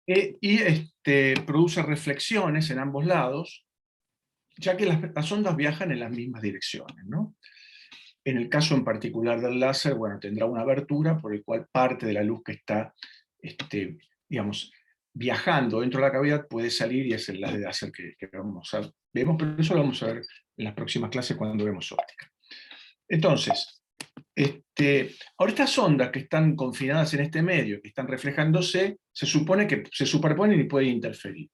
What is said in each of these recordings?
Produce reflexiones en ambos lados, ya que las ondas viajan en las mismas direcciones, ¿no? En el caso en particular del láser, bueno, tendrá una abertura por el cual parte de la luz que está, digamos, viajando dentro de la cavidad puede salir, y es el láser que vemos, pero eso lo vamos a ver en las próximas clases cuando vemos óptica. Entonces, ahora estas ondas que están confinadas en este medio, que están reflejándose, se supone que se superponen y pueden interferir.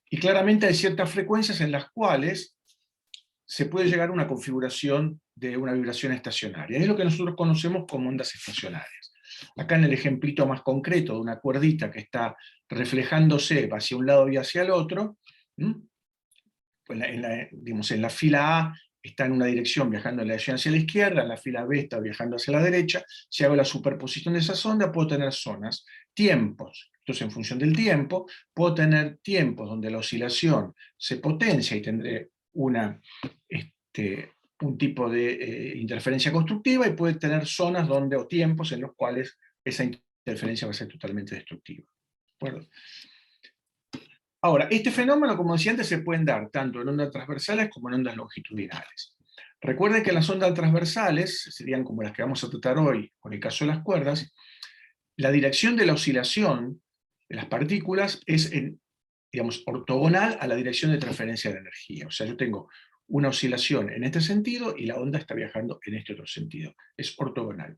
Y claramente hay ciertas frecuencias en las cuales se puede llegar a una configuración de una vibración estacionaria. Es lo que nosotros conocemos como ondas estacionarias. Acá en el ejemplito más concreto de una cuerdita que está reflejándose hacia un lado y hacia el otro, en la fila A está en una dirección viajando en la dirección hacia la izquierda, en la fila B está viajando hacia la derecha. Si hago la superposición de esas ondas, puedo tener zonas, tiempos. Entonces, en función del tiempo, puedo tener tiempos donde la oscilación se potencia y tendré un tipo de interferencia constructiva, y puede tener zonas o tiempos en los cuales esa interferencia va a ser totalmente destructiva. ¿De acuerdo? Ahora, este fenómeno, como decía antes, se pueden dar tanto en ondas transversales como en ondas longitudinales. Recuerden que las ondas transversales, serían como las que vamos a tratar hoy, con el caso de las cuerdas, la dirección de la oscilación de las partículas es, digamos, ortogonal a la dirección de transferencia de energía. O sea, yo tengo una oscilación en este sentido y la onda está viajando en este otro sentido. Es ortogonal.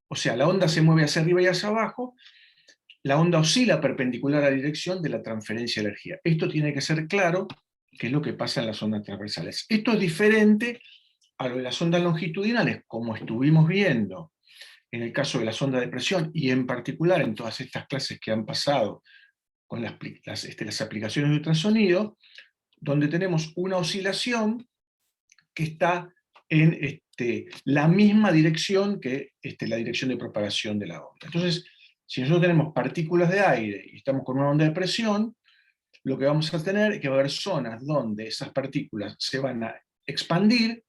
O sea, la onda se mueve hacia arriba y hacia abajo, la onda oscila perpendicular a la dirección de la transferencia de energía. Esto tiene que ser claro, que es lo que pasa en las ondas transversales. Esto es diferente a lo de las ondas longitudinales, como estuvimos viendo en el caso de las ondas de presión, y en particular en todas estas clases que han pasado con las aplicaciones de ultrasonido, donde tenemos una oscilación que está en la misma dirección que la dirección de propagación de la onda. Entonces, si nosotros tenemos partículas de aire y estamos con una onda de presión, lo que vamos a tener es que va a haber zonas donde esas partículas se van a expandir,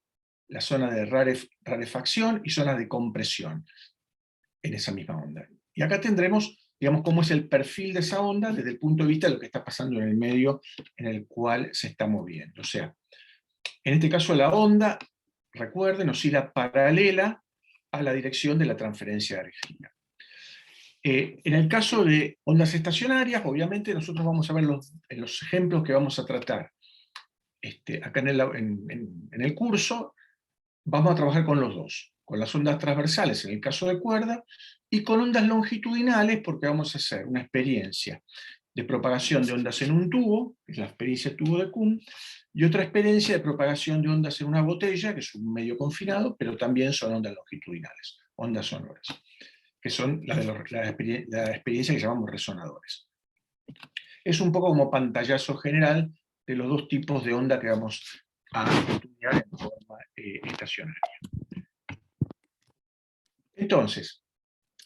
la zona de rarefacción y zonas de compresión en esa misma onda. Y acá tendremos, digamos, cómo es el perfil de esa onda desde el punto de vista de lo que está pasando en el medio en el cual se está moviendo. O sea, en este caso la onda, recuerden, oscila paralela a la dirección de la transferencia de energía. En el caso de ondas estacionarias, obviamente nosotros vamos a ver en los ejemplos que vamos a tratar acá en el curso, vamos a trabajar con los dos, con las ondas transversales en el caso de cuerda, y con ondas longitudinales, porque vamos a hacer una experiencia de propagación de ondas en un tubo, que es la experiencia tubo de Kuhn, y otra experiencia de propagación de ondas en una botella, que es un medio confinado, pero también son ondas longitudinales, ondas sonoras, que son la experiencia que llamamos resonadores. Es un poco como pantallazo general de los dos tipos de onda que vamos a estudiar en forma estacionaria. Entonces,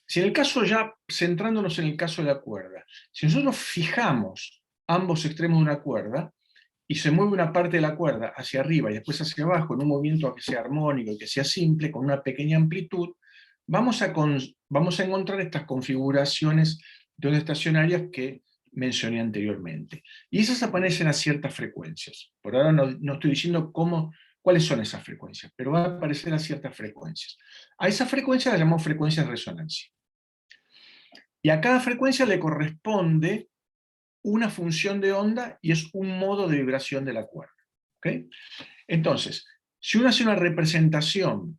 si en el caso, ya centrándonos en el caso de la cuerda, si nosotros fijamos ambos extremos de una cuerda, y se mueve una parte de la cuerda hacia arriba y después hacia abajo en un movimiento que sea armónico y que sea simple, con una pequeña amplitud, vamos a encontrar estas configuraciones de ondas estacionarias que mencioné anteriormente. Y esas aparecen a ciertas frecuencias. Por ahora no estoy diciendo cuáles son esas frecuencias, pero van a aparecer a ciertas frecuencias. A esa frecuencia la llamamos frecuencia de resonancia. Y a cada frecuencia le corresponde una función de onda y es un modo de vibración de la cuerda. ¿Okay? Entonces, si uno hace una representación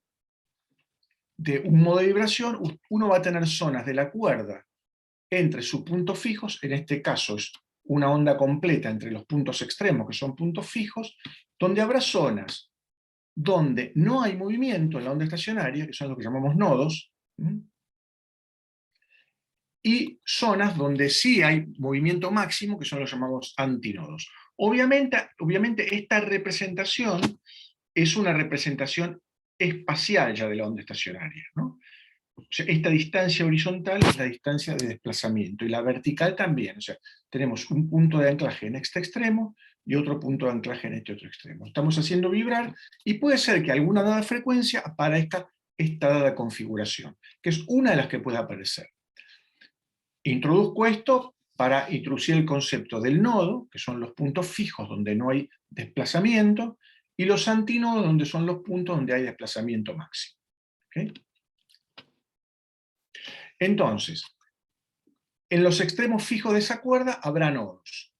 de un modo de vibración, uno va a tener zonas de la cuerda entre sus puntos fijos, en este caso es una onda completa entre los puntos extremos, que son puntos fijos, donde habrá zonas donde no hay movimiento en la onda estacionaria, que son lo que llamamos nodos, y zonas donde sí hay movimiento máximo, que son los llamados antinodos. Obviamente esta representación es una representación espacial ya de la onda estacionaria, ¿no? O sea, esta distancia horizontal es la distancia de desplazamiento, y la vertical también. O sea, tenemos un punto de anclaje en este extremo y otro punto de anclaje en este otro extremo. Estamos haciendo vibrar, y puede ser que alguna dada frecuencia aparezca esta dada configuración, que es una de las que puede aparecer. Introduzco esto para introducir el concepto del nodo, que son los puntos fijos donde no hay desplazamiento, y los antinodos, donde son los puntos donde hay desplazamiento máximo. ¿Okay? Entonces, en los extremos fijos de esa cuerda habrá nodos.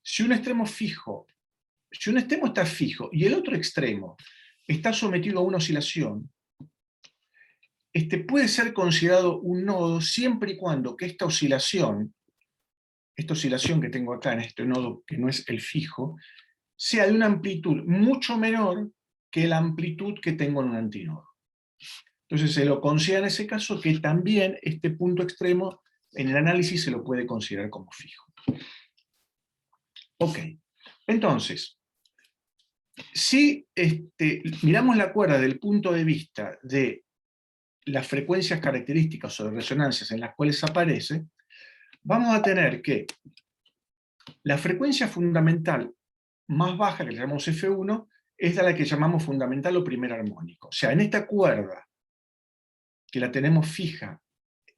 Si un extremo está fijo y el otro extremo está sometido a una oscilación, este puede ser considerado un nodo siempre y cuando que esta oscilación que tengo acá en este nodo, que no es el fijo, sea de una amplitud mucho menor que la amplitud que tengo en un antinodo. Entonces se lo considera en ese caso que también este punto extremo en el análisis se lo puede considerar como fijo. Ok, entonces, si miramos la cuerda desde el punto de vista de las frecuencias características o de resonancias en las cuales aparece, vamos a tener que la frecuencia fundamental más baja, que le llamamos F1, es la que llamamos fundamental o primer armónico. O sea, en esta cuerda, que la tenemos fija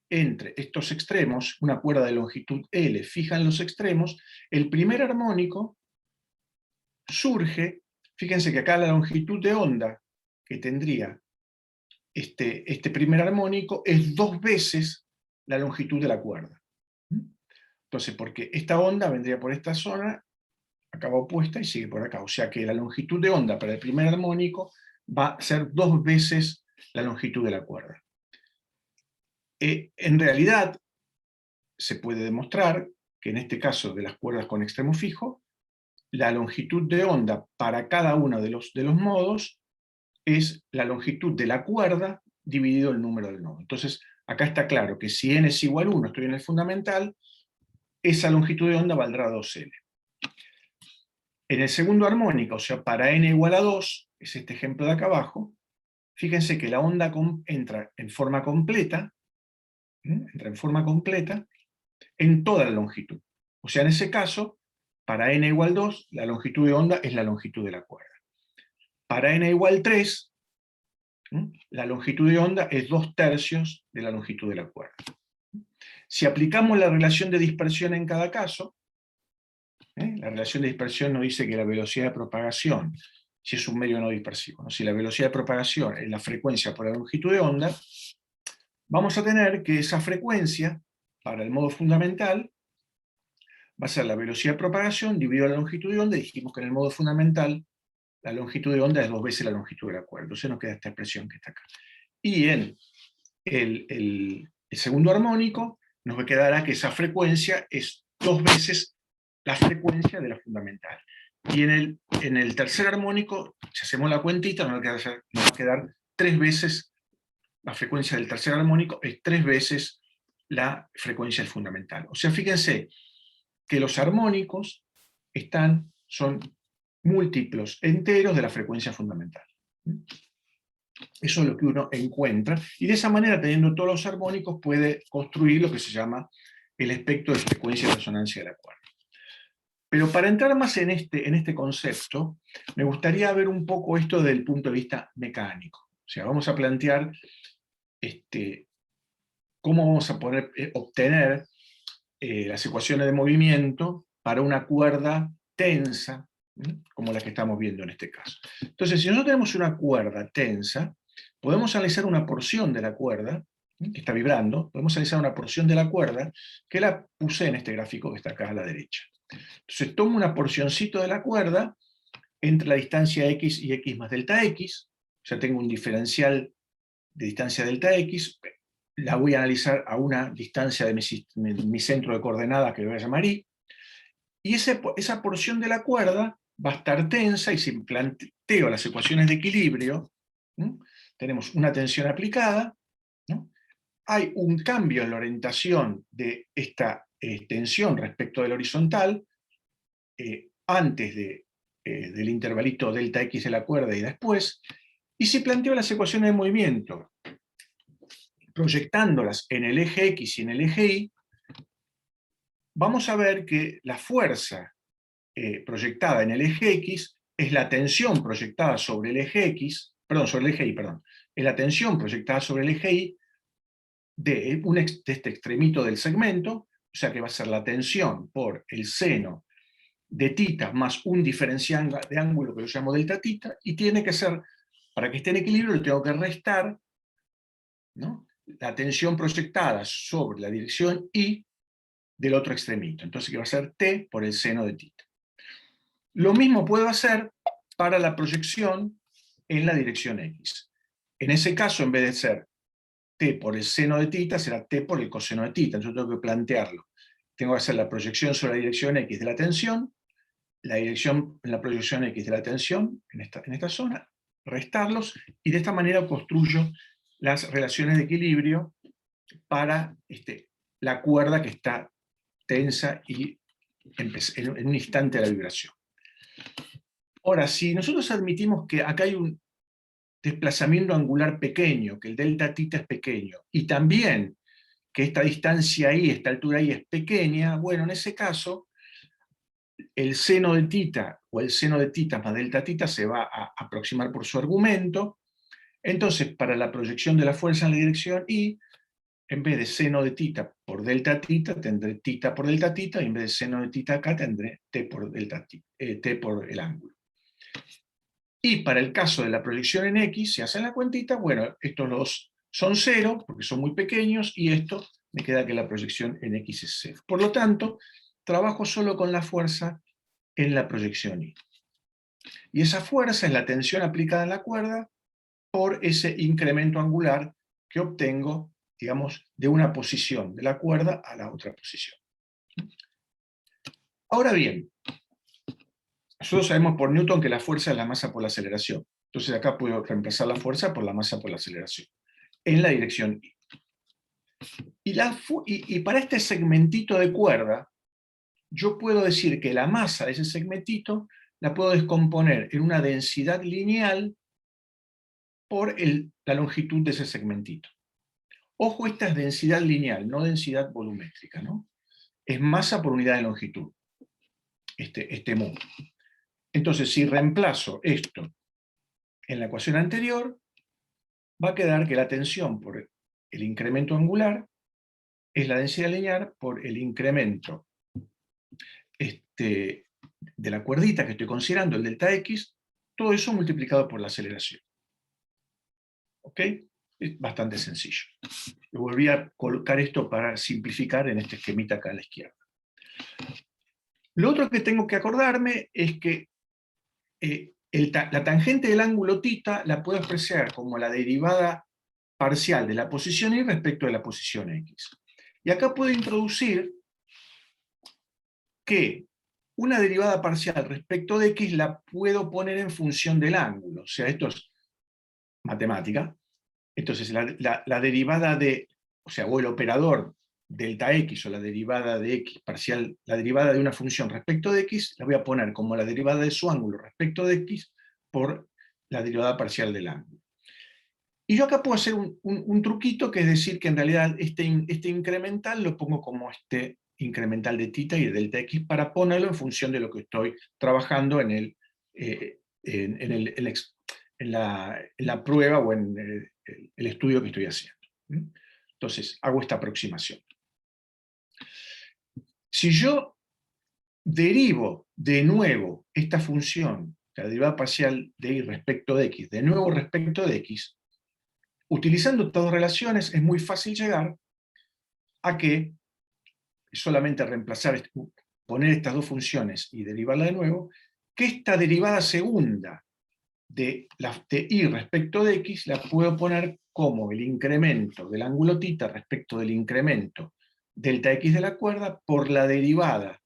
entre estos extremos, una cuerda de longitud L fija en los extremos, el primer armónico surge, fíjense que acá la longitud de onda que tendría este primer armónico es 2 veces la longitud de la cuerda. Entonces, porque esta onda vendría por esta zona, acaba opuesta y sigue por acá. O sea que la longitud de onda para el primer armónico va a ser 2 veces la longitud de la cuerda. En realidad, se puede demostrar que en este caso de las cuerdas con extremo fijo, la longitud de onda para cada uno de los modos es la longitud de la cuerda dividido el número del nodo. Entonces, acá está claro que si n es igual a 1, estoy en el fundamental, esa longitud de onda valdrá 2L. En el segundo armónico, o sea, para n igual a 2, es este ejemplo de acá abajo, fíjense que la onda entra en forma completa, en toda la longitud. O sea, en ese caso, para n igual 2, la longitud de onda es la longitud de la cuerda. Para n igual 3, la longitud de onda es 2/3 de la longitud de la cuerda. Si aplicamos la relación de dispersión en cada caso, la relación de dispersión nos dice que la velocidad de propagación, si es un medio no dispersivo, ¿no? Si la velocidad de propagación es la frecuencia por la longitud de onda, vamos a tener que esa frecuencia, para el modo fundamental, va a ser la velocidad de propagación dividido la longitud de onda, y dijimos que en el modo fundamental la longitud de onda es 2 veces la longitud de la cuerda, entonces nos queda esta expresión que está acá. Y en el segundo armónico nos quedará que esa frecuencia es 2 veces la frecuencia de la fundamental. Y en el tercer armónico, si hacemos la cuentita, nos va a quedar 3 veces, la frecuencia del tercer armónico es 3 veces la frecuencia del fundamental. O sea, fíjense que los armónicos son múltiplos enteros de la frecuencia fundamental. Eso es lo que uno encuentra, y de esa manera, teniendo todos los armónicos, puede construir lo que se llama el espectro de frecuencia y resonancia de la cuerda. Pero para entrar más en este concepto, me gustaría ver un poco esto desde el punto de vista mecánico. O sea, vamos a plantear cómo vamos a poder obtener las ecuaciones de movimiento para una cuerda tensa, como la que estamos viendo en este caso. Entonces, si nosotros tenemos una cuerda tensa, podemos analizar una porción de la cuerda, que está vibrando, podemos analizar una porción de la cuerda, que la puse en este gráfico que está acá a la derecha. Entonces tomo una porcioncito de la cuerda, entre la distancia x y x más delta x, o sea, tengo un diferencial de distancia delta x, la voy a analizar a una distancia de mi centro de coordenadas, que lo voy a llamar y esa porción de la cuerda va a estar tensa, y si planteo las ecuaciones de equilibrio, tenemos una tensión aplicada, ¿no? Hay un cambio en la orientación de esta tensión respecto del horizontal, antes del intervalito delta x de la cuerda y después, y si planteo las ecuaciones de movimiento, proyectándolas en el eje x y en el eje y, vamos a ver que la fuerza proyectada en el eje x es la tensión proyectada sobre el eje x, sobre el eje y, es la tensión proyectada sobre el eje y de este extremito del segmento o sea que va a ser la tensión por el seno de tita más un diferencial de ángulo que yo llamo delta tita, y tiene que ser, para que esté en equilibrio, le tengo que restar, ¿no?, la tensión proyectada sobre la dirección Y del otro extremito. Entonces, que va a ser T por el seno de tita. Lo mismo puedo hacer para la proyección en la dirección X. En ese caso, en vez de ser T por el seno de tita, será T por el coseno de tita. Entonces tengo que plantearlo. Tengo que hacer la proyección sobre la dirección X de la tensión, la dirección en la proyección X de la tensión, en esta zona, restarlos, y de esta manera construyo las relaciones de equilibrio para la cuerda que está tensa y en un instante de la vibración. Ahora, si nosotros admitimos que acá hay un desplazamiento angular pequeño, que el delta tita es pequeño, y también que esta distancia y esta altura y es pequeña, bueno, en ese caso, el seno de tita o el seno de tita más delta tita se va a aproximar por su argumento. Entonces, para la proyección de la fuerza en la dirección Y, en vez de seno de tita por delta tita, tendré tita por delta tita, y en vez de seno de tita acá, tendré t por, t por el ángulo. Y para el caso de la proyección en X, si hacen la cuentita, bueno, estos dos son 0, porque son muy pequeños, y esto me queda que la proyección en X es 0. Por lo tanto, trabajo solo con la fuerza en la proyección Y. Y esa fuerza es la tensión aplicada en la cuerda por ese incremento angular que obtengo, digamos, de una posición de la cuerda a la otra posición. Ahora bien, nosotros sabemos por Newton que la fuerza es la masa por la aceleración. Entonces acá puedo reemplazar la fuerza por la masa por la aceleración, en la dirección Y. Y para este segmentito de cuerda, yo puedo decir que la masa de ese segmentito la puedo descomponer en una densidad lineal por la longitud de ese segmentito. Ojo, esta es densidad lineal, no densidad volumétrica, ¿no? Es masa por unidad de longitud, este mu. Entonces, si reemplazo esto en la ecuación anterior, va a quedar que la tensión por el incremento angular es la densidad lineal por el incremento de la cuerdita que estoy considerando, el delta X, todo eso multiplicado por la aceleración. ¿Ok? Es bastante sencillo. Yo volví a colocar esto para simplificar en este esquemita acá a la izquierda. Lo otro que tengo que acordarme es que la tangente del ángulo θ la puedo expresar como la derivada parcial de la posición Y respecto de la posición X. Y acá puedo introducir que una derivada parcial respecto de X la puedo poner en función del ángulo. O sea, esto es matemática. Entonces, la derivada o el operador delta X o la derivada de X parcial, la derivada de una función respecto de X, la voy a poner como la derivada de su ángulo respecto de X por la derivada parcial del ángulo. Y yo acá puedo hacer un truquito, que es decir que en realidad este incremental lo pongo como este incremental de θ y de delta X para ponerlo en función de lo que estoy trabajando en la prueba o en el estudio que estoy haciendo. Entonces, hago esta aproximación. Si yo derivo de nuevo esta función, la derivada parcial de Y respecto de X, de nuevo respecto de X, utilizando estas dos relaciones es muy fácil llegar a que solamente reemplazar, poner estas dos funciones y derivarla de nuevo, que esta derivada segunda de Y respecto de X la puedo poner como el incremento del ángulo θ respecto del incremento delta X de la cuerda por la derivada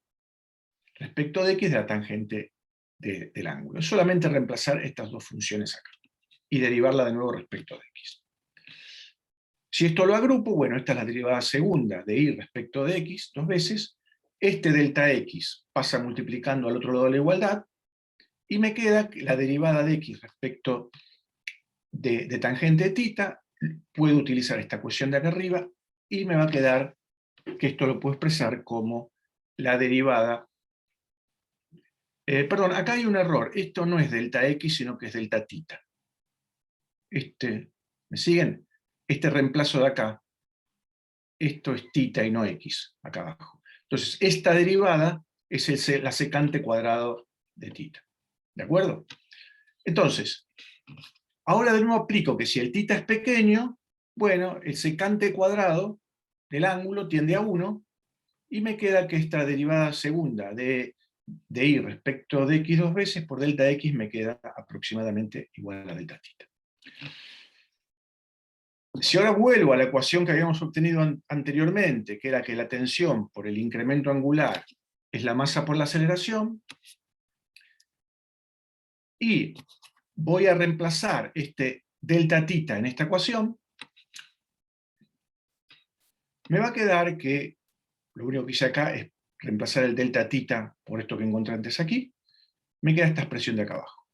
respecto de X de la tangente del ángulo. Es solamente reemplazar estas dos funciones acá y derivarla de nuevo respecto de X. Si esto lo agrupo, bueno, esta es la derivada segunda de Y respecto de X, dos veces. Este delta X pasa multiplicando al otro lado de la igualdad, y me queda la derivada de X respecto de tangente θ. Puedo utilizar esta ecuación de acá arriba, y me va a quedar que esto lo puedo expresar como la derivada. Perdón, acá hay un error. Esto no es delta X, sino que es delta θ. ¿Me siguen? Este reemplazo de acá, esto es θ y no X, acá abajo. Entonces, esta derivada es la secante cuadrado de θ. ¿De acuerdo? Entonces, ahora de nuevo aplico que si el θ es pequeño, bueno, el secante cuadrado del ángulo tiende a 1, y me queda que esta derivada segunda de y respecto de x dos veces por delta x me queda aproximadamente igual a delta θ. Si ahora vuelvo a la ecuación que habíamos obtenido anteriormente, que era que la tensión por el incremento angular es la masa por la aceleración, y voy a reemplazar este delta θ en esta ecuación, me va a quedar que lo único que hice acá es reemplazar el delta θ por esto que encontré antes aquí, me queda esta expresión de acá abajo,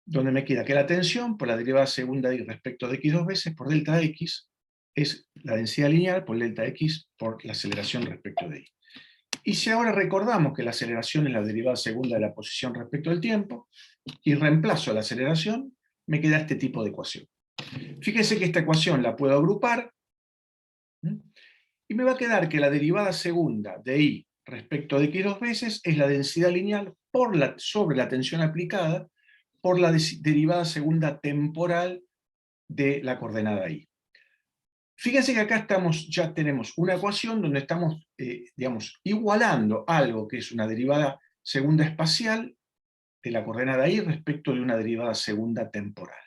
donde me queda que la tensión por la derivada segunda de y respecto de x dos veces por delta x es la densidad lineal por delta x por la aceleración respecto de y. Y si ahora recordamos que la aceleración es la derivada segunda de la posición respecto del tiempo, y reemplazo la aceleración, me queda este tipo de ecuación. Fíjense que esta ecuación la puedo agrupar, y me va a quedar que la derivada segunda de y respecto de x dos veces es la densidad lineal sobre la tensión aplicada por la derivada segunda temporal de la coordenada y. Fíjense que acá ya tenemos una ecuación donde estamos, digamos, igualando algo que es una derivada segunda espacial de la coordenada y respecto de una derivada segunda temporal.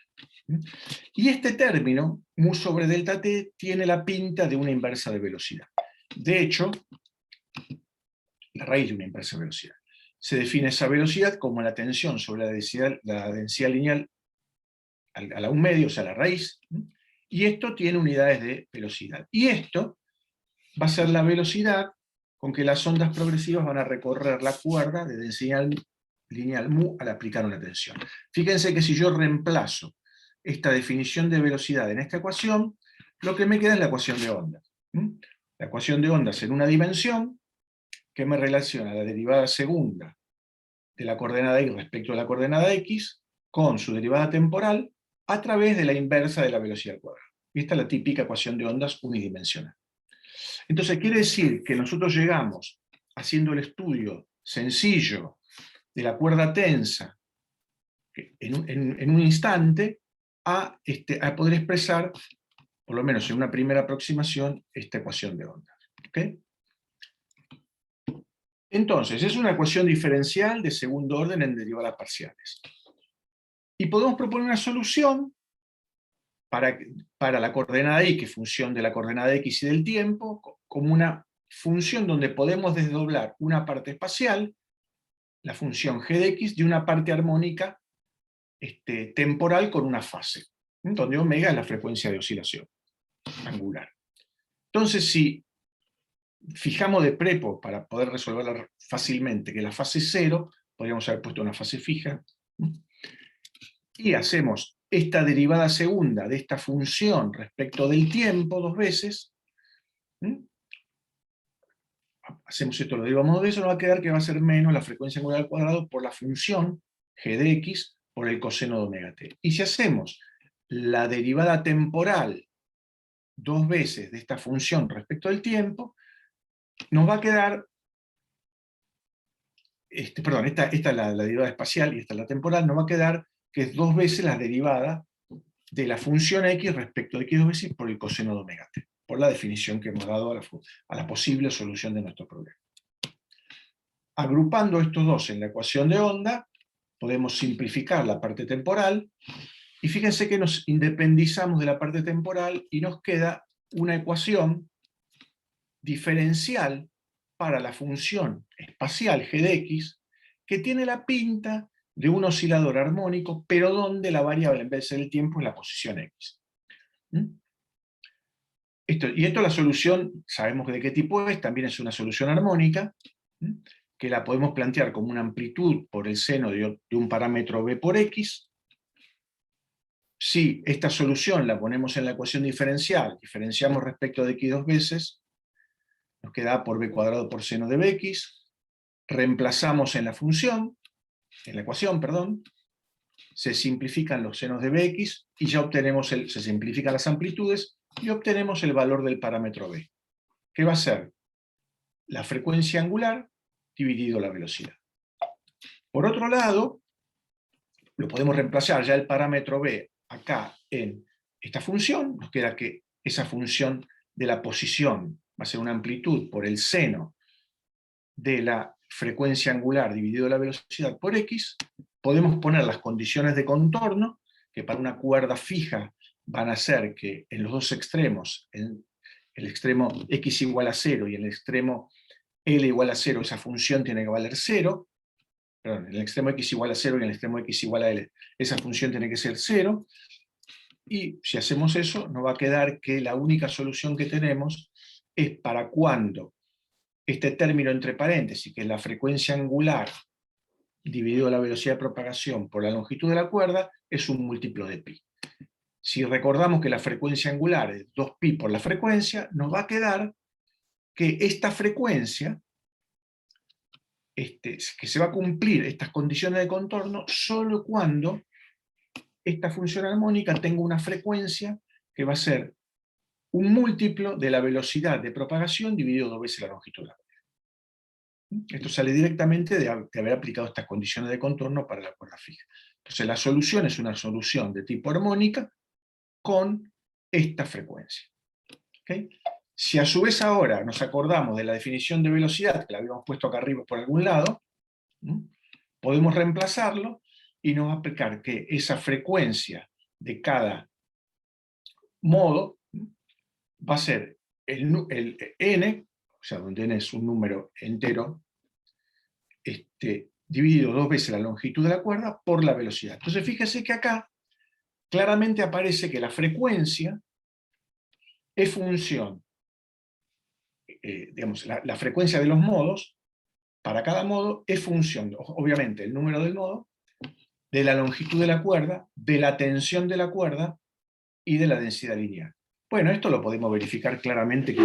Y este término, mu sobre delta t, tiene la pinta de una inversa de velocidad. De hecho, la raíz de una inversa de velocidad. Se define esa velocidad como la tensión sobre la densidad lineal a la 1/2, o sea, la raíz, y esto tiene unidades de velocidad. Y esto va a ser la velocidad con que las ondas progresivas van a recorrer la cuerda de densidad lineal mu al aplicar una tensión. Fíjense que si yo reemplazo esta definición de velocidad en esta ecuación, lo que me queda es la ecuación de ondas. La ecuación de ondas en una dimensión que me relaciona la derivada segunda de la coordenada y respecto a la coordenada x con su derivada temporal a través de la inversa de la velocidad al cuadrado. Y esta es la típica ecuación de ondas unidimensional. Entonces quiere decir que nosotros llegamos, haciendo el estudio sencillo de la cuerda tensa en un instante, a poder expresar, por lo menos en una primera aproximación, esta ecuación de ondas. ¿Okay? Entonces, es una ecuación diferencial de segundo orden en derivadas parciales. Y podemos proponer una solución para la coordenada y, que es función de la coordenada x y del tiempo, como una función donde podemos desdoblar una parte espacial, la función g de x, de una parte armónica temporal con una fase, donde omega es la frecuencia de oscilación angular. Entonces, si fijamos de prepo para poder resolverla fácilmente que la fase 0, podríamos haber puesto una fase fija, y hacemos esta derivada segunda de esta función respecto del tiempo dos veces, hacemos esto, lo derivamos de eso, nos va a quedar que va a ser menos la frecuencia angular al cuadrado por la función g de x por el coseno de omega t. Y si hacemos la derivada temporal dos veces de esta función respecto del tiempo, nos va a quedar, perdón, esta es la derivada espacial y esta es la temporal, nos va a quedar que es dos veces la derivada de la función x respecto de x dos veces por el coseno de omega t, por la definición que hemos dado a la posible solución de nuestro problema. Agrupando estos dos en la ecuación de onda, podemos simplificar la parte temporal, y fíjense que nos independizamos de la parte temporal y nos queda una ecuación diferencial para la función espacial g de x, que tiene la pinta de un oscilador armónico, pero donde la variable en vez de ser el tiempo es la posición x. Esto la solución, sabemos de qué tipo es, también es una solución armónica, que la podemos plantear como una amplitud por el seno de un parámetro b por x. Si esta solución la ponemos en la ecuación diferencial, diferenciamos respecto de x dos veces, nos queda a por b cuadrado por seno de bx, reemplazamos en la función, en la ecuación, perdón, se simplifican los senos de bx y ya obtenemos se simplifican las amplitudes y obtenemos el valor del parámetro b, que va a ser la frecuencia angular dividido la velocidad. Por otro lado, lo podemos reemplazar ya el parámetro b acá en esta función, nos queda que esa función de la posición va a ser una amplitud por el seno de la frecuencia angular dividido la velocidad por x. Podemos poner las condiciones de contorno, que para una cuerda fija van a ser que en los dos extremos, en el extremo x igual a 0 y en el extremo L igual a 0, esa función tiene que valer 0, perdón, en el extremo x igual a 0 y en el extremo x igual a L, esa función tiene que ser 0, y si hacemos eso, nos va a quedar que la única solución que tenemos es para cuando este término entre paréntesis, que es la frecuencia angular dividido la velocidad de propagación por la longitud de la cuerda, es un múltiplo de pi. Si recordamos que la frecuencia angular es 2pi por la frecuencia, nos va a quedar que esta frecuencia, que se va a cumplir estas condiciones de contorno solo cuando esta función armónica tenga una frecuencia que va a ser un múltiplo de la velocidad de propagación dividido 2 veces la longitud de la cuerda. Esto sale directamente de haber aplicado estas condiciones de contorno para la cuerda fija. Entonces la solución es una solución de tipo armónica con esta frecuencia. ¿Okay? Si a su vez ahora nos acordamos de la definición de velocidad, que la habíamos puesto acá arriba por algún lado, podemos reemplazarlo y nos va a explicar que esa frecuencia de cada modo va a ser el n, o sea, donde n es un número entero, dividido 2 veces la longitud de la cuerda por la velocidad. Entonces fíjese que acá claramente aparece que la frecuencia es función, digamos, la frecuencia de los modos, para cada modo, es función, obviamente, el número del modo, de la longitud de la cuerda, de la tensión de la cuerda y de la densidad lineal. Bueno, esto lo podemos verificar claramente.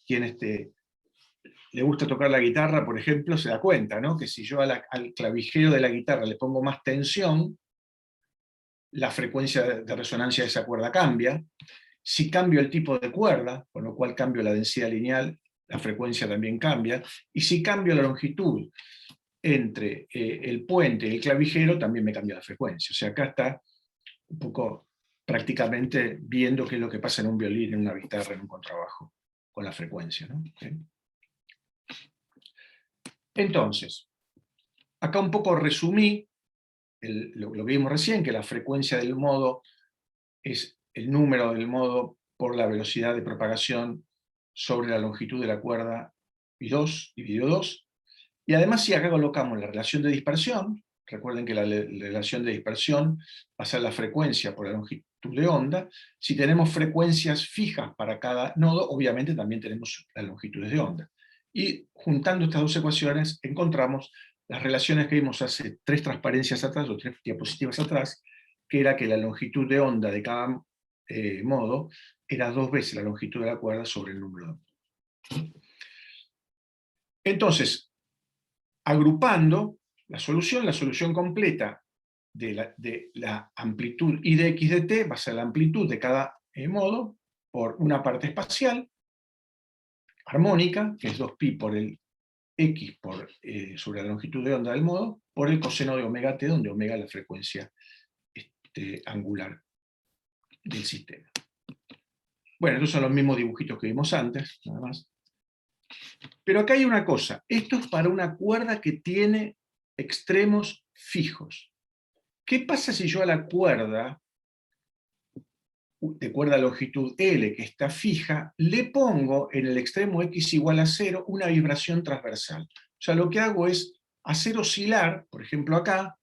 Quien le gusta tocar la guitarra, por ejemplo, se da cuenta, ¿no? Que si yo al clavijero de la guitarra le pongo más tensión, la frecuencia de resonancia de esa cuerda cambia. Si cambio el tipo de cuerda, con lo cual cambio la densidad lineal, la frecuencia también cambia. Y si cambio la longitud entre el puente y el clavijero, también me cambia la frecuencia. O sea, acá está un poco prácticamente viendo qué es lo que pasa en un violín, en una guitarra, en un contrabajo, con la frecuencia, ¿no? ¿Okay? Entonces, acá un poco resumí lo que vimos recién, que la frecuencia del modo es el número del modo por la velocidad de propagación sobre la longitud de la cuerda pi2 dividido 2. Y además, si acá colocamos la relación de dispersión, recuerden que la relación de dispersión va a ser la frecuencia por la longitud de onda. Si tenemos frecuencias fijas para cada nodo, obviamente también tenemos las longitudes de onda. Y juntando estas dos ecuaciones, encontramos las relaciones que vimos hace 3 transparencias atrás, o 3 diapositivas atrás, que era que la longitud de onda de cada modo era 2 veces la longitud de la cuerda sobre el número de modos. Entonces, agrupando la solución completa de la amplitud I de x de t va a ser la amplitud de cada modo por una parte espacial, armónica, que es 2pi por el x sobre la longitud de onda del modo, por el coseno de omega t, donde omega es la frecuencia angular del sistema. Bueno, estos son los mismos dibujitos que vimos antes, nada más. Pero acá hay una cosa, esto es para una cuerda que tiene extremos fijos. ¿Qué pasa si yo a la cuerda, de cuerda longitud L, que está fija, le pongo en el extremo x igual a 0 una vibración transversal? O sea, lo que hago es hacer oscilar, por ejemplo acá,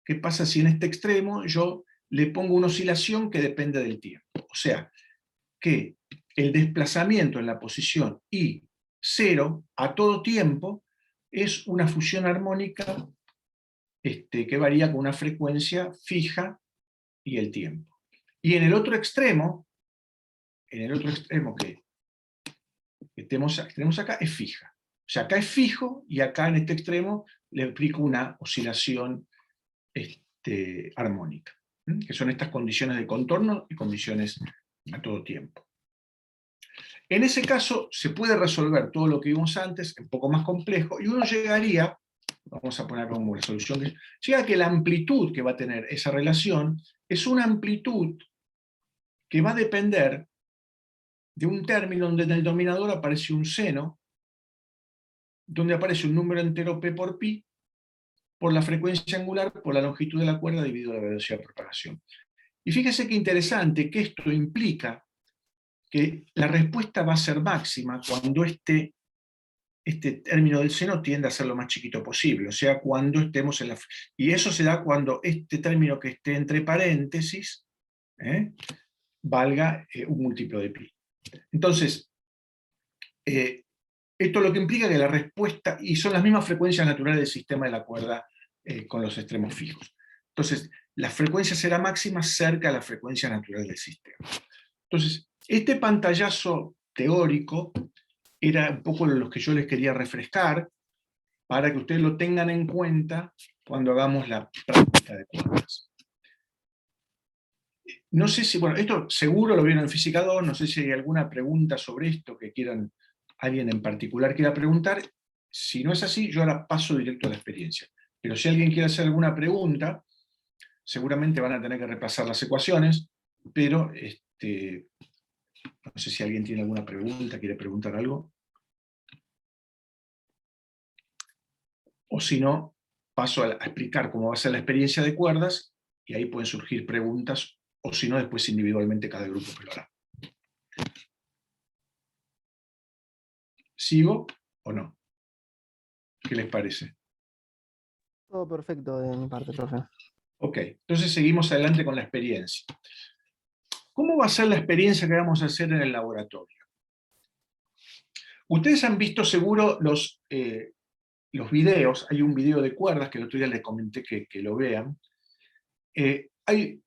¿qué pasa si en este extremo yo le pongo una oscilación que depende del tiempo? O sea, que el desplazamiento en la posición I0 a todo tiempo es una fusión armónica que varía con una frecuencia fija y el tiempo. Y en el otro extremo que tenemos acá, es fija. O sea, acá es fijo y acá en este extremo le aplico una oscilación armónica, que son estas condiciones de contorno y condiciones a todo tiempo. En ese caso se puede resolver todo lo que vimos antes, un poco más complejo, y uno llegaría, vamos a poner como resolución, llega a que la amplitud que va a tener esa relación es una amplitud que va a depender de un término donde en el denominador aparece un seno, donde aparece un número entero p por pi, por la frecuencia angular, por la longitud de la cuerda dividido la velocidad de propagación. Y fíjese qué interesante que esto implica que la respuesta va a ser máxima cuando este término del seno tiende a ser lo más chiquito posible, o sea, cuando estemos en la... Y eso se da cuando este término que esté entre paréntesis valga un múltiplo de pi. Entonces, esto lo que implica que la respuesta, y son las mismas frecuencias naturales del sistema de la cuerda con los extremos fijos. Entonces, la frecuencia será máxima cerca de la frecuencia natural del sistema. Entonces, este pantallazo teórico era un poco lo que yo les quería refrescar para que ustedes lo tengan en cuenta cuando hagamos la práctica de cuerdas. No sé si, bueno, esto seguro lo vieron en Física 2, no sé si hay alguna pregunta sobre esto que quieran, alguien en particular quiera preguntar. Si no es así, yo ahora paso directo a la experiencia. Pero si alguien quiere hacer alguna pregunta, seguramente van a tener que repasar las ecuaciones, pero no sé si alguien tiene alguna pregunta, quiere preguntar algo. O si no, paso a explicar cómo va a ser la experiencia de cuerdas, y ahí pueden surgir preguntas, o si no, después individualmente cada grupo lo hará. ¿Sigo o no? ¿Qué les parece? Todo perfecto de mi parte, profe. Ok, entonces seguimos adelante con la experiencia. ¿Cómo va a ser la experiencia que vamos a hacer en el laboratorio? Ustedes han visto seguro los videos, hay un video de cuerdas que el otro día les comenté que lo vean. Hay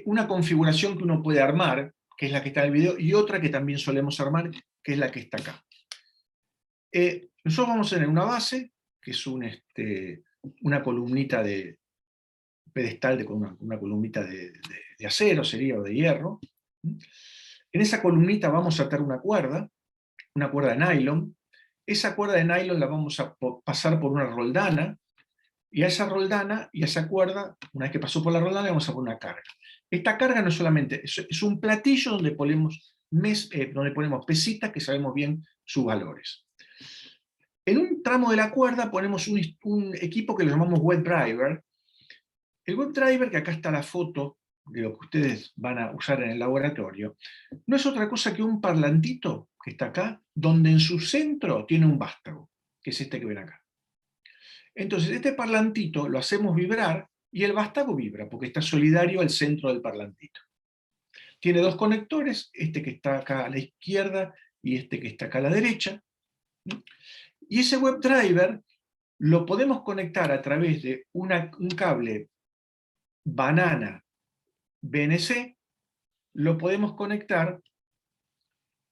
una configuración que uno puede armar, que es la que está en el video, y otra que también solemos armar, que es la que está acá. Nosotros vamos a tener una base, que es una columnita de pedestal, con una columnita de acero sería, o de hierro. En esa columnita vamos a atar una cuerda de nylon. Esa cuerda de nylon la vamos a pasar por una roldana, y a esa roldana y a esa cuerda, una vez que pasó por la roldana, le vamos a poner una carga. Esta carga no es solamente, es un platillo donde ponemos pesitas que sabemos bien sus valores. En un tramo de la cuerda ponemos un equipo que lo llamamos WebDriver. El WebDriver, que acá está la foto de lo que ustedes van a usar en el laboratorio, no es otra cosa que un parlantito que está acá, donde en su centro tiene un vástago, que es este que ven acá. Entonces, este parlantito lo hacemos vibrar y el vástago vibra, porque está solidario al centro del parlantito. Tiene dos conectores, este que está acá a la izquierda y este que está acá a la derecha. Y ese WebDriver lo podemos conectar a través de un cable banana BNC, lo podemos conectar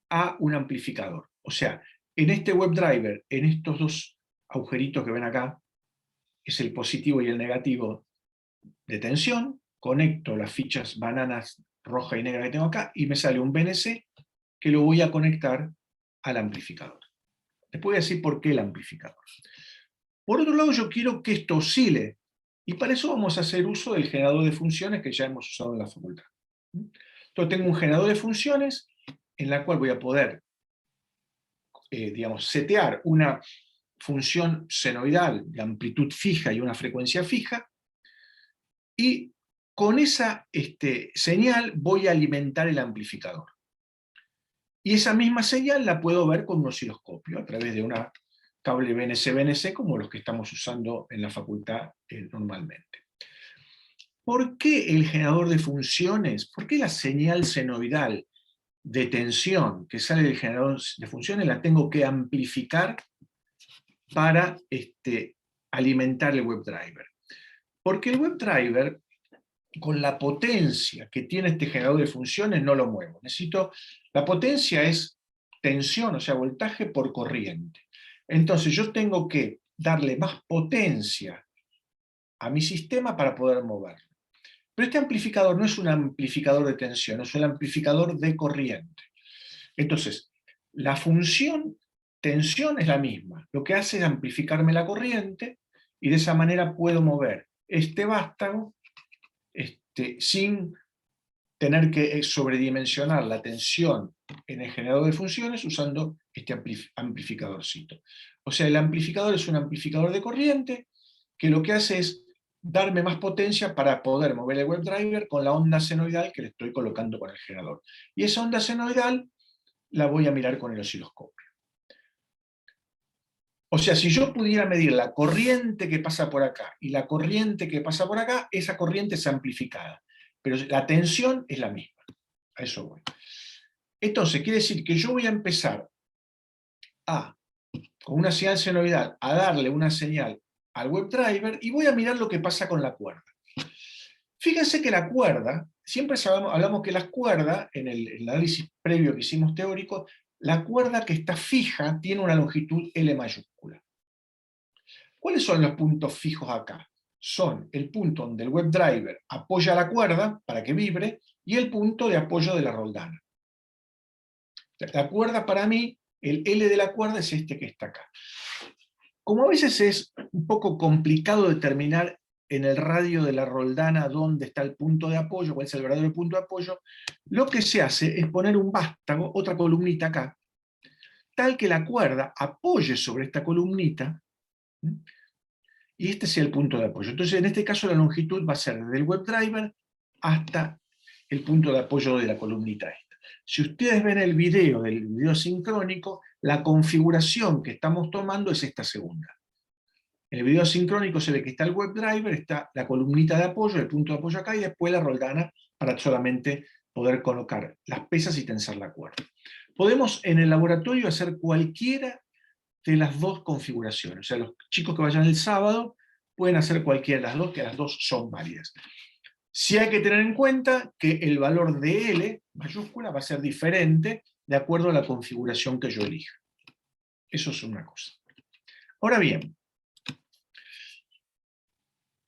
a un amplificador. O sea, en este WebDriver, en estos dos agujeritos que ven acá, es el positivo y el negativo de tensión, conecto las fichas bananas roja y negra que tengo acá, y me sale un BNC que lo voy a conectar al amplificador. Les voy a decir por qué el amplificador. Por otro lado, yo quiero que esto oscile, y para eso vamos a hacer uso del generador de funciones que ya hemos usado en la facultad. Entonces tengo un generador de funciones en la cual voy a poder, setear una función senoidal de amplitud fija y una frecuencia fija, y con esa señal voy a alimentar el amplificador. Y esa misma señal la puedo ver con un osciloscopio a través de una cable BNC-BNC como los que estamos usando en la facultad normalmente. ¿Por qué el generador de funciones? ¿Por qué la señal senoidal de tensión que sale del generador de funciones la tengo que amplificar para alimentar el WebDriver? Porque el WebDriver, con la potencia que tiene este generador de funciones, no lo muevo. La potencia es tensión, o sea, voltaje por corriente. Entonces yo tengo que darle más potencia a mi sistema para poder moverlo. Pero este amplificador no es un amplificador de tensión, es un amplificador de corriente. Entonces, la función tensión es la misma. Lo que hace es amplificarme la corriente y de esa manera puedo mover este vástago sin tener que sobredimensionar la tensión en el generador de funciones usando este amplificadorcito. O sea, el amplificador es un amplificador de corriente que lo que hace es darme más potencia para poder mover el WebDriver con la onda senoidal que le estoy colocando con el generador. Y esa onda senoidal la voy a mirar con el osciloscopio. O sea, si yo pudiera medir la corriente que pasa por acá y la corriente que pasa por acá, esa corriente es amplificada, pero la tensión es la misma. A eso voy. Entonces, quiere decir que yo voy a empezar con una señal senoidal, a darle una señal al WebDriver y voy a mirar lo que pasa con la cuerda. Fíjense que la cuerda, siempre hablamos que las cuerdas, en el análisis previo que hicimos teórico, la cuerda que está fija tiene una longitud L mayúscula. ¿Cuáles son los puntos fijos acá? Son el punto donde el WebDriver apoya la cuerda para que vibre y el punto de apoyo de la roldana. La cuerda para mí, el L de la cuerda es este que está acá. Como a veces es un poco complicado determinar en el radio de la roldana dónde está el punto de apoyo, cuál es el verdadero punto de apoyo, lo que se hace es poner un vástago, otra columnita acá, tal que la cuerda apoye sobre esta columnita, y este sea el punto de apoyo. Entonces, en este caso, la longitud va a ser desde el WebDriver hasta el punto de apoyo de la columnita esta. Si ustedes ven el video sincrónico, la configuración que estamos tomando es esta segunda. En el video sincrónico se ve que está el WebDriver, está la columnita de apoyo, el punto de apoyo acá, y después la roldana para solamente poder colocar las pesas y tensar la cuerda. Podemos en el laboratorio hacer cualquiera de las dos configuraciones. O sea, los chicos que vayan el sábado pueden hacer cualquiera de las dos, que las dos son válidas. Sí hay que tener en cuenta que el valor de L mayúscula va a ser diferente de acuerdo a la configuración que yo elija. Eso es una cosa. Ahora bien,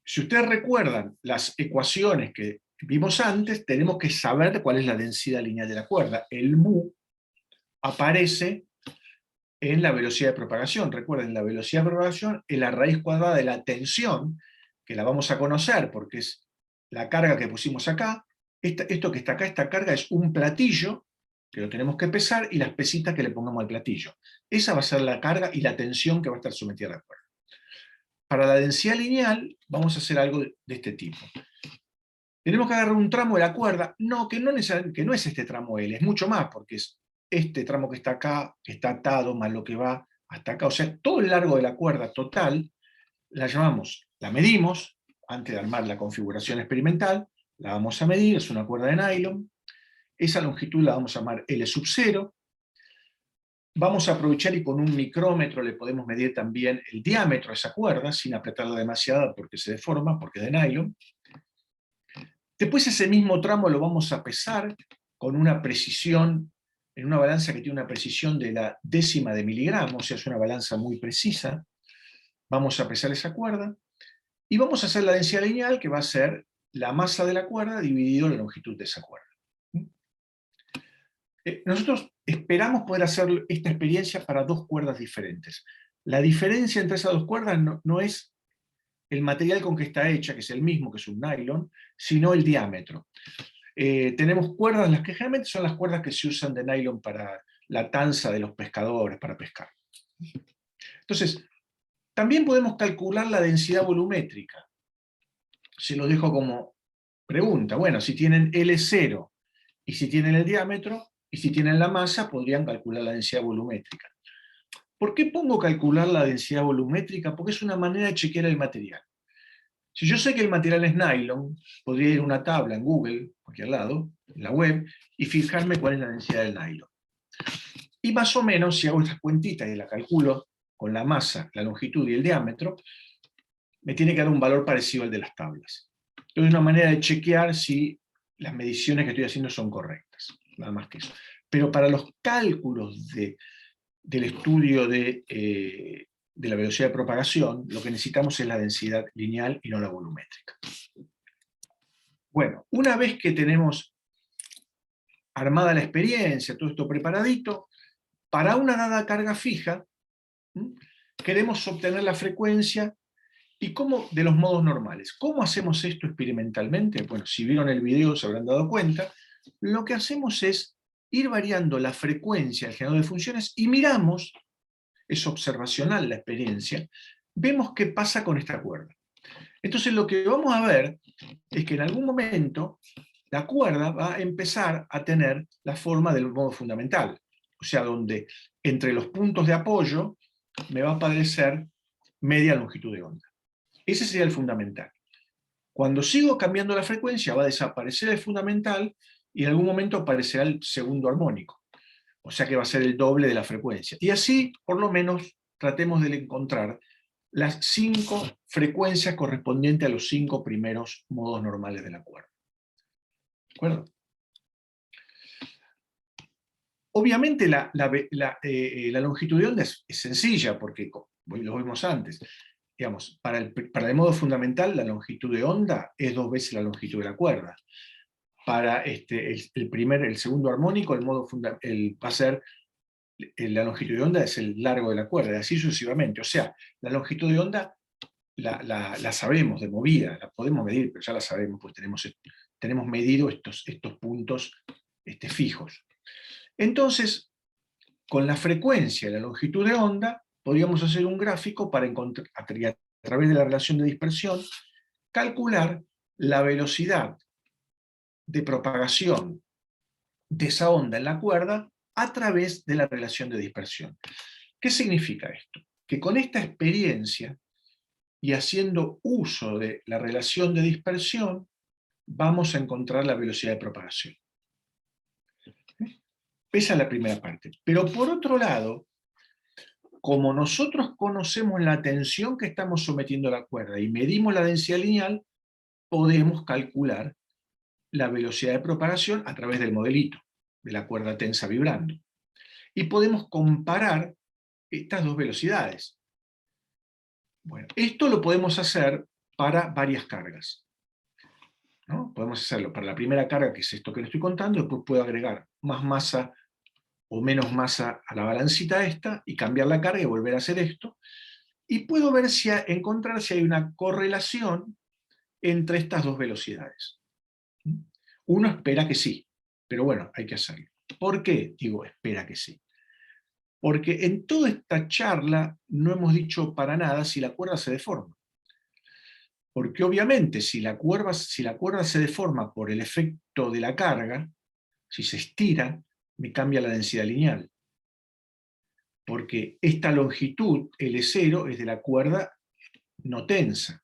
si ustedes recuerdan las ecuaciones que vimos antes, tenemos que saber cuál es la densidad lineal de la cuerda. El mu aparece en la velocidad de propagación. Recuerden, la velocidad de propagación es la raíz cuadrada de la tensión, que la vamos a conocer porque es la carga que pusimos acá. Esto que está acá, esta carga es un platillo, que lo tenemos que pesar, y las pesitas que le pongamos al platillo. Esa va a ser la carga y la tensión que va a estar sometida a la cuerda. Para la densidad lineal vamos a hacer algo de este tipo. Tenemos que agarrar un tramo de la cuerda, que no es este tramo L, es mucho más, porque es este tramo que está acá, que está atado, más lo que va hasta acá. O sea, todo el largo de la cuerda total, la medimos, antes de armar la configuración experimental, la vamos a medir, es una cuerda de nylon, esa longitud la vamos a llamar L sub 0, vamos a aprovechar y con un micrómetro le podemos medir también el diámetro de esa cuerda, sin apretarla demasiado porque se deforma, porque es de nylon. Después ese mismo tramo lo vamos a pesar con una precisión, en una balanza que tiene una precisión de la décima de miligramo, o sea, es una balanza muy precisa. Vamos a pesar esa cuerda, y vamos a hacer la densidad lineal, que va a ser la masa de la cuerda dividido la longitud de esa cuerda. Nosotros esperamos poder hacer esta experiencia para dos cuerdas diferentes. La diferencia entre esas dos cuerdas no es el material con que está hecha, que es el mismo, que es un nylon, sino el diámetro. Tenemos cuerdas, las que generalmente son las cuerdas que se usan de nylon para la tanza de los pescadores, para pescar. Entonces, también podemos calcular la densidad volumétrica. Se lo dejo como pregunta. Bueno, si tienen L0 y si tienen el diámetro y si tienen la masa, podrían calcular la densidad volumétrica. ¿Por qué pongo calcular la densidad volumétrica? Porque es una manera de chequear el material. Si yo sé que el material es nylon, podría ir a una tabla en Google, aquí al lado, en la web, y fijarme cuál es la densidad del nylon. Y más o menos, si hago estas cuentitas y la calculo con la masa, la longitud y el diámetro, me tiene que dar un valor parecido al de las tablas. Entonces es una manera de chequear si las mediciones que estoy haciendo son correctas, nada más que eso. Pero para los cálculos del estudio de la velocidad de propagación, lo que necesitamos es la densidad lineal y no la volumétrica. Bueno, una vez que tenemos armada la experiencia, todo esto preparadito, para una dada carga fija, queremos obtener la frecuencia y cómo, de los modos normales. ¿Cómo hacemos esto experimentalmente? Bueno, si vieron el video se habrán dado cuenta. Lo que hacemos es ir variando la frecuencia del generador de funciones y miramos, es observacional la experiencia, vemos qué pasa con esta cuerda. Entonces lo que vamos a ver es que en algún momento la cuerda va a empezar a tener la forma del modo fundamental, o sea, donde entre los puntos de apoyo me va a aparecer media longitud de onda. Ese sería el fundamental. Cuando sigo cambiando la frecuencia va a desaparecer el fundamental y en algún momento aparecerá el segundo armónico, o sea que va a ser el doble de la frecuencia. Y así, por lo menos, tratemos de encontrar las 5 frecuencias correspondientes a los 5 primeros modos normales de la cuerda. ¿De acuerdo? Obviamente la longitud de onda es sencilla, porque lo vimos antes. Digamos, para el modo fundamental, la longitud de onda es 2 veces la longitud de la cuerda. Para el segundo armónico, va a ser la longitud de onda es el largo de la cuerda, y así sucesivamente. O sea, la longitud de onda la sabemos de movida, la podemos medir, pero ya la sabemos, pues tenemos medido estos puntos fijos. Entonces, con la frecuencia y la longitud de onda, podríamos hacer un gráfico para encontrar, a través de la relación de dispersión, calcular la velocidad de propagación de esa onda en la cuerda a través de la relación de dispersión. ¿Qué significa esto? Que con esta experiencia y haciendo uso de la relación de dispersión, vamos a encontrar la velocidad de propagación. Esa es la primera parte. Pero por otro lado, como nosotros conocemos la tensión que estamos sometiendo a la cuerda y medimos la densidad lineal, podemos calcular la velocidad de propagación a través del modelito de la cuerda tensa vibrando. Y podemos comparar estas dos velocidades. Bueno, esto lo podemos hacer para varias cargas, ¿no? Podemos hacerlo para la primera carga, que es esto que les estoy contando, después puedo agregar más masa o menos masa a la balancita esta, y cambiar la carga y volver a hacer esto, y puedo ver encontrar si hay una correlación entre estas dos velocidades. Uno espera que sí, pero bueno, hay que hacerlo. ¿Por qué digo espera que sí? Porque en toda esta charla no hemos dicho para nada si la cuerda se deforma. Porque obviamente si la cuerda se deforma por el efecto de la carga, si se estira, me cambia la densidad lineal. Porque esta longitud, L0, es de la cuerda no tensa.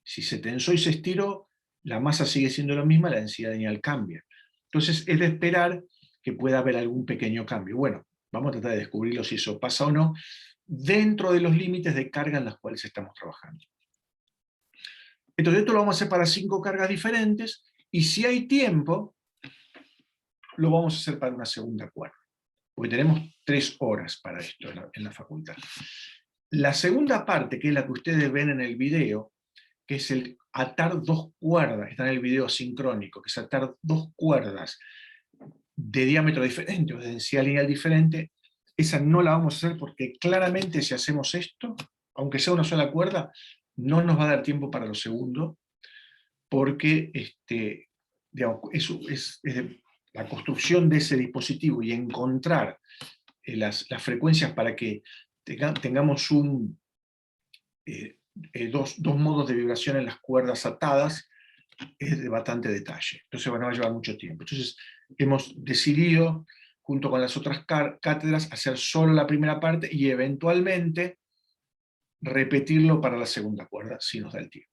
Si se tensó y se estiró, la masa sigue siendo la misma, la densidad lineal cambia. Entonces es de esperar que pueda haber algún pequeño cambio. Bueno, vamos a tratar de descubrirlo si eso pasa o no, dentro de los límites de carga en los cuales estamos trabajando. Entonces esto lo vamos a hacer para 5 cargas diferentes, y si hay tiempo, lo vamos a hacer para una segunda cuerda, porque tenemos 3 horas para esto en la facultad. La segunda parte, que es la que ustedes ven en el video, que es el atar 2 cuerdas, está en el video sincrónico, que es atar 2 cuerdas de diámetro diferente o de densidad lineal diferente, esa no la vamos a hacer porque claramente si hacemos esto, aunque sea una sola cuerda, no nos va a dar tiempo para lo segundo, porque digamos, la construcción de ese dispositivo y encontrar las frecuencias para que tengamos dos modos de vibración en las cuerdas atadas es de bastante detalle. Entonces va a llevar mucho tiempo. Entonces hemos decidido, junto con las otras cátedras, hacer solo la primera parte y eventualmente repetirlo para la segunda cuerda, si nos da el tiempo.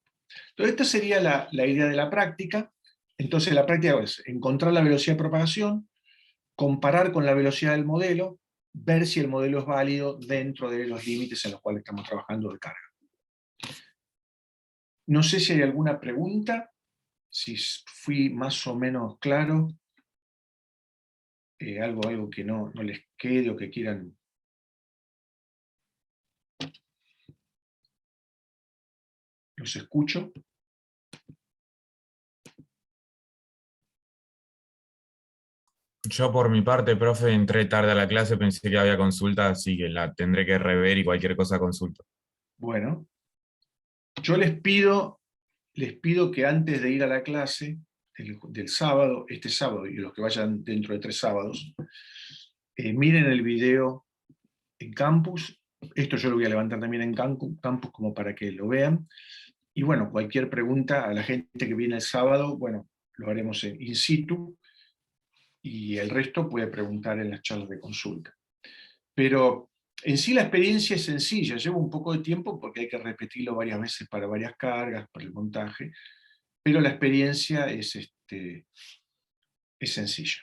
Entonces esta sería la idea de la práctica. Entonces la práctica es encontrar la velocidad de propagación, comparar con la velocidad del modelo, ver si el modelo es válido dentro de los límites en los cuales estamos trabajando de carga. No sé si hay alguna pregunta, si fui más o menos claro, algo que no les quede o que quieran. Los escucho. Yo por mi parte, profe, entré tarde a la clase, pensé que había consulta, así que la tendré que rever y cualquier cosa consulto. Bueno, yo les pido que antes de ir a la clase del sábado, este sábado y los que vayan dentro de 3 sábados, miren el video en Campus. Esto yo lo voy a levantar también en Campus como para que lo vean. Y bueno, cualquier pregunta a la gente que viene el sábado, bueno, lo haremos in situ y el resto puede preguntar en las charlas de consulta. Pero en sí la experiencia es sencilla, lleva un poco de tiempo porque hay que repetirlo varias veces para varias cargas, para el montaje, pero la experiencia es sencilla.